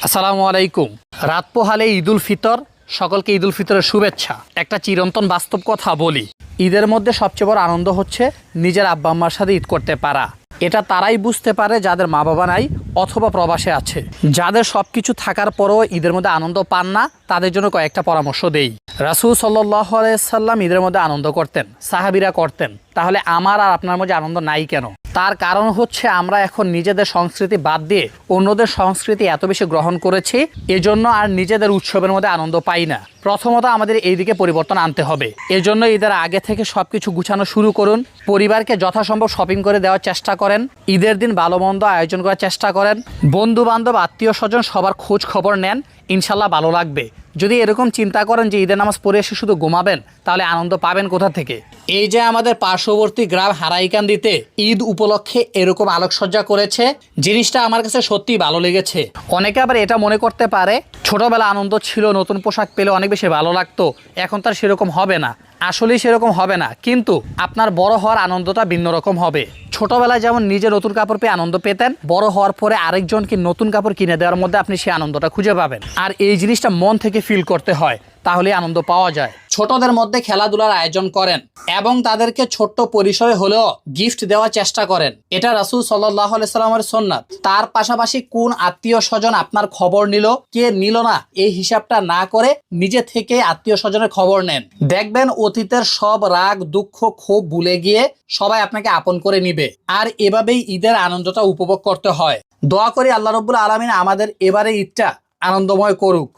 আসসালামু আলাইকুম। রাত পোহালে ঈদুল ফিতর, সকলকে ঈদুল ফিতরের শুভেচ্ছা। একটা চিরন্তন বাস্তব কথা বলি, ঈদের মধ্যে সবচেয়ে বড় আনন্দ হচ্ছে নিজের আব্বা আম্মার সাথে ঈদ করতে পারা। এটা তারাই বুঝতে পারে যাদের মা বাবা নাই অথবা প্রবাসে আছে। যাদের সব কিছু থাকার পরও ঈদের মধ্যে আনন্দ পান না, তাদের জন্য কয়েকটা পরামর্শ দেই। রাসূল সাল্লাল্লাহু আলাইহি সাল্লাম ঈদের মধ্যে আনন্দ করতেন, সাহাবীরা করতেন। তাহলে আমার আর আপনার মধ্যে আনন্দ নাই কেন? তার কারণ হচ্ছে আমরা এখন নিজেদের সংস্কৃতি বাদ দিয়ে অন্যদের সংস্কৃতি এত বেশি গ্রহণ করেছি, এজন্য আর নিজেদের উৎসবের মধ্যে আনন্দ পাই না। প্রথমত আমাদের এই দিকে পরিবর্তন আনতে হবে। এজন্য ঈদের আগে থেকে সবকিছু গুছানো শুরু করুন। পরিবারকে যথাসম্ভব শপিং করে দেওয়ার চেষ্টা করেন। ঈদের দিন ভালো মন্দ আয়োজন করার চেষ্টা করেন। বন্ধু বান্ধব আত্মীয় স্বজন সবার খোঁজ খবর নেন, ইনশাল্লাহ ভালো লাগবে। যদি এরকম চিন্তা করেন যে ঈদের নামাজ পড়ে এসে শুধু ঘুমাবেন, তাহলে আনন্দ পাবেন কোথা থেকে? এই যে আমাদের পার্শ্ববর্তী গ্রাম হারাইকান্দিতে ঈদ উপলক্ষে এরকম আলোকসজ্জা করেছে, জিনিসটা আমার কাছে সত্যি ভালো লেগেছে। অনেকে আবার এটা মনে করতে পারে ছোটবেলা আনন্দ ছিল, নতুন পোশাক পেলে অনেক বেশি ভালো লাগতো, এখন তার সেরকম হবে না। আসলেই সেরকম হবে না, কিন্তু আপনার বড় হওয়ার আনন্দটা ভিন্ন রকম হবে। ছোটবেলায় যেমন নিজে নতুন কাপড় পেয়ে আনন্দ পেতেন, বড় হওয়ার পরে আরেকজনকে নতুন কাপড় কিনে দেওয়ার মধ্যে আপনি সেই আনন্দটা খুঁজে পাবেন। আর এই জিনিসটা মন থেকে ফিল করতে হয়, তাহলে আনন্দ পাওয়া যায়। ছোটদের মধ্যে খেলাধুলার আয়োজন করেন এবং তাদেরকে ছোট্ট পরিসরে হলেও গিফট দেওয়ার চেষ্টা করেন। এটা রাসূল সাল্লাল্লাহু আলাইহি সাল্লামের সুন্নাত। তার পাশাপাশি কোন আত্মীয় স্বজন আপনার খবর নিল, কে নিল না, এই হিসাবটা না করে নিজে থেকে আত্মীয় স্বজনের খবর নেন। দেখবেন অতীতের সব রাগ দুঃখ ক্ষোভ ভুলে গিয়ে সবাই আপনাকে আপন করে নিবে। আর এভাবেই ঈদের আনন্দটা উপভোগ করতে হয়। দোয়া করি আল্লাহ রাব্বুল আলামিন আমাদের এবারে ঈদটা আনন্দময় করুক।